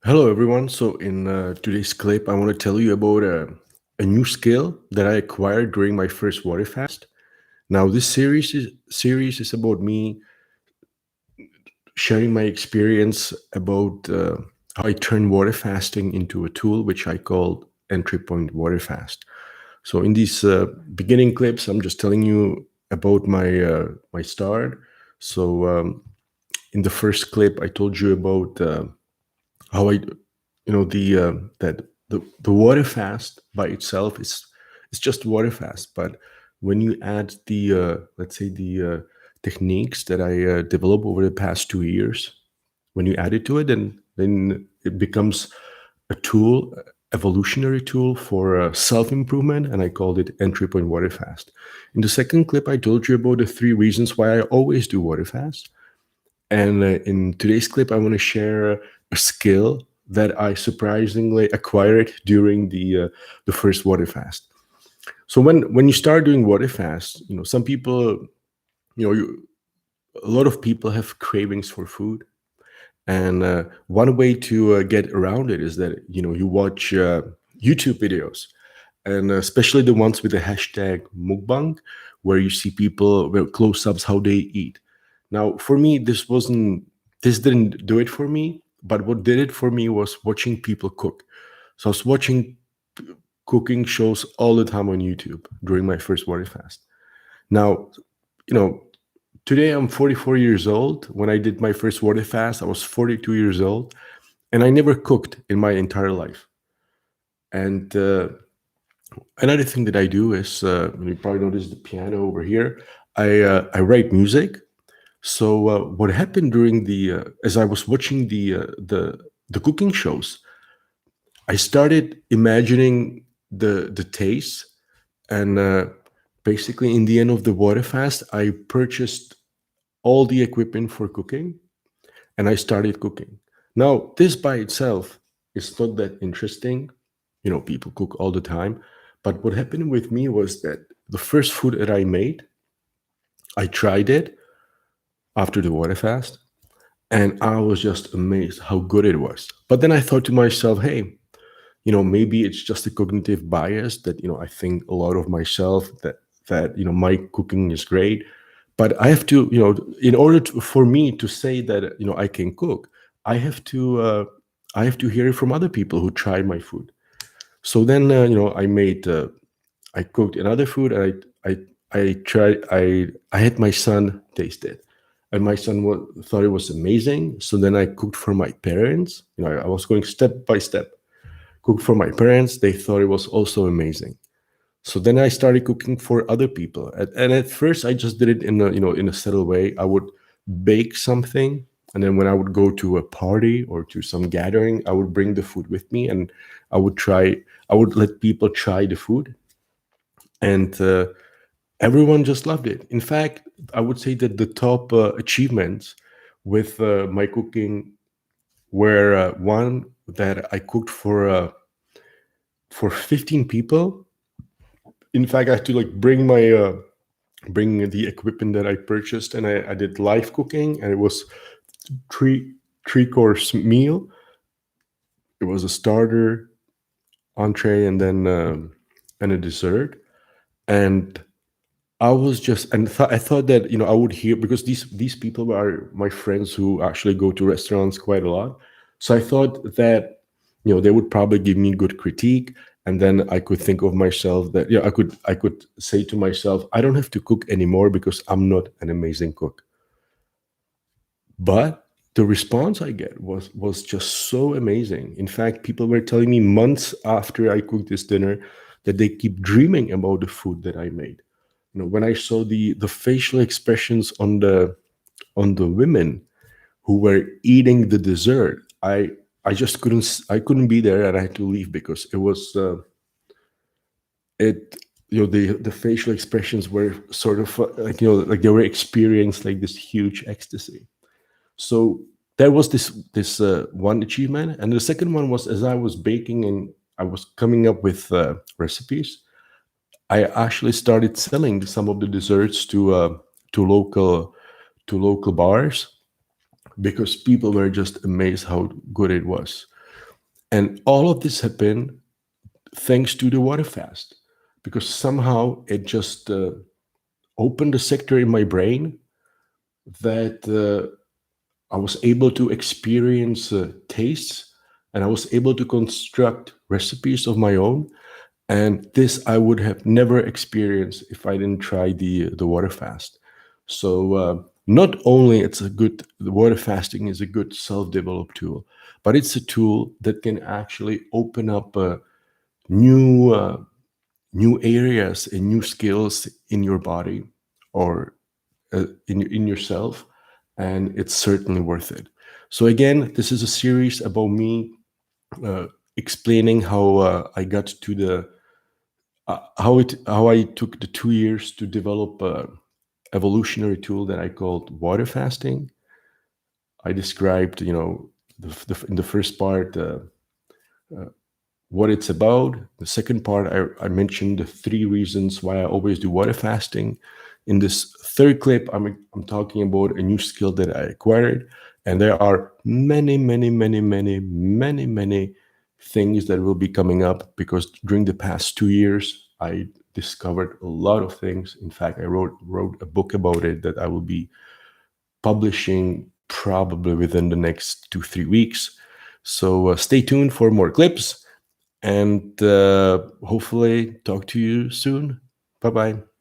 Hello, everyone. So, in today's clip, I want to tell you about a new skill that I acquired during my first water fast. Now, this series is about me sharing my experience about how I turned water fasting into a tool, which I called Entrypoint Waterfast. So, in these beginning clips, I'm just telling you about my start. So, in the first clip, I told you about how I, the that the water fast by itself is it's just water fast, but when you add the let's say the techniques that I developed over the past 2 years, when you add it to it, then it becomes a tool, evolutionary tool for self improvement, and I called it Entry Point Water Fast. In the second clip, I told you about the 3 reasons why I always do water fast. And in today's clip, I want to share a skill that I surprisingly acquired during the first water fast. So when you start doing water fast, some people, a lot of people have cravings for food, and one way to get around it is that you watch YouTube videos, and especially the ones with the hashtag mukbang, where you see people with close-ups how they eat. Now, for me, this didn't do it for me, but what did it for me was watching people cook. So I was watching cooking shows all the time on YouTube during my first water fast. Now, you know, today I'm 44 years old. When I did my first water fast, I was 42 years old, and I never cooked in my entire life. And another thing that I do is, you probably noticed the piano over here. I write music. So what happened during the as I was watching the cooking shows, I started imagining the taste, and basically in the end of the water fast, I purchased all the equipment for cooking, and I started cooking. Now, this by itself is not that interesting. People cook all the time. But what happened with me was that the first food that I made, I tried it after the water fast, and I was just amazed how good it was. But then I thought to myself, hey, maybe it's just a cognitive bias that, I think a lot of myself that, my cooking is great. But I have to, in order for me to say that, I can cook, I have to, I have to hear it from other people who tried my food. So then, I cooked another food, and I tried, I had my son taste it, and my son thought it was amazing. So then I cooked for my parents. I was going step by step. Cooked for my parents. They thought it was also amazing. So then I started cooking for other people, and at first I just did it in a subtle way. I would bake something, and then when I would go to a party or to some gathering, I would bring the food with me, and I would try. I would let people try the food, and everyone just loved it. In fact, I would say that the top achievements with my cooking were one that I cooked for 15 people. In fact, I had to like bring the equipment that I purchased, and I did live cooking, and it was three course meal. It was a starter, entree, and then and a dessert. And I was just and I thought that I would hear, because these people are my friends who actually go to restaurants quite a lot. So I thought that they would probably give me good critique, and then I could think of myself that I could say to myself, I don't have to cook anymore because I'm not an amazing cook. But the response I get was just so amazing. In fact, people were telling me months after I cooked this dinner that they keep dreaming about the food that I made. When I saw the facial expressions on the women who were eating the dessert, I just couldn't be there, and I had to leave because it was it the facial expressions were sort of like like they were experienced like this huge ecstasy. So there was this one achievement, and the second one was, as I was baking and I was coming up with recipes, I actually started selling some of the desserts to local to local bars, because people were just amazed how good it was. And all of this happened thanks to the water fast, because somehow it just opened a sector in my brain that I was able to experience tastes, and I was able to construct recipes of my own. And this I would have never experienced if I didn't try the water fast. So not only the water fasting is a good self-developed tool, but it's a tool that can actually open up new new areas and new skills in your body, or in yourself, and it's certainly worth it. So again, this is a series about me uh, explaining how I got to the how I took the 2 years to develop a evolutionary tool that I called water fasting. I described, in the first part, uh, what it's about. The second part, I mentioned the 3 reasons why I always do water fasting. In this third clip, I'm talking about a new skill that I acquired. And there are many, many, many, many, many, many things that will be coming up, because during the past 2 years, I discovered a lot of things. In fact, I wrote a book about it that I will be publishing probably within the next 2-3 weeks. So stay tuned for more clips, and hopefully talk to you soon. Bye bye.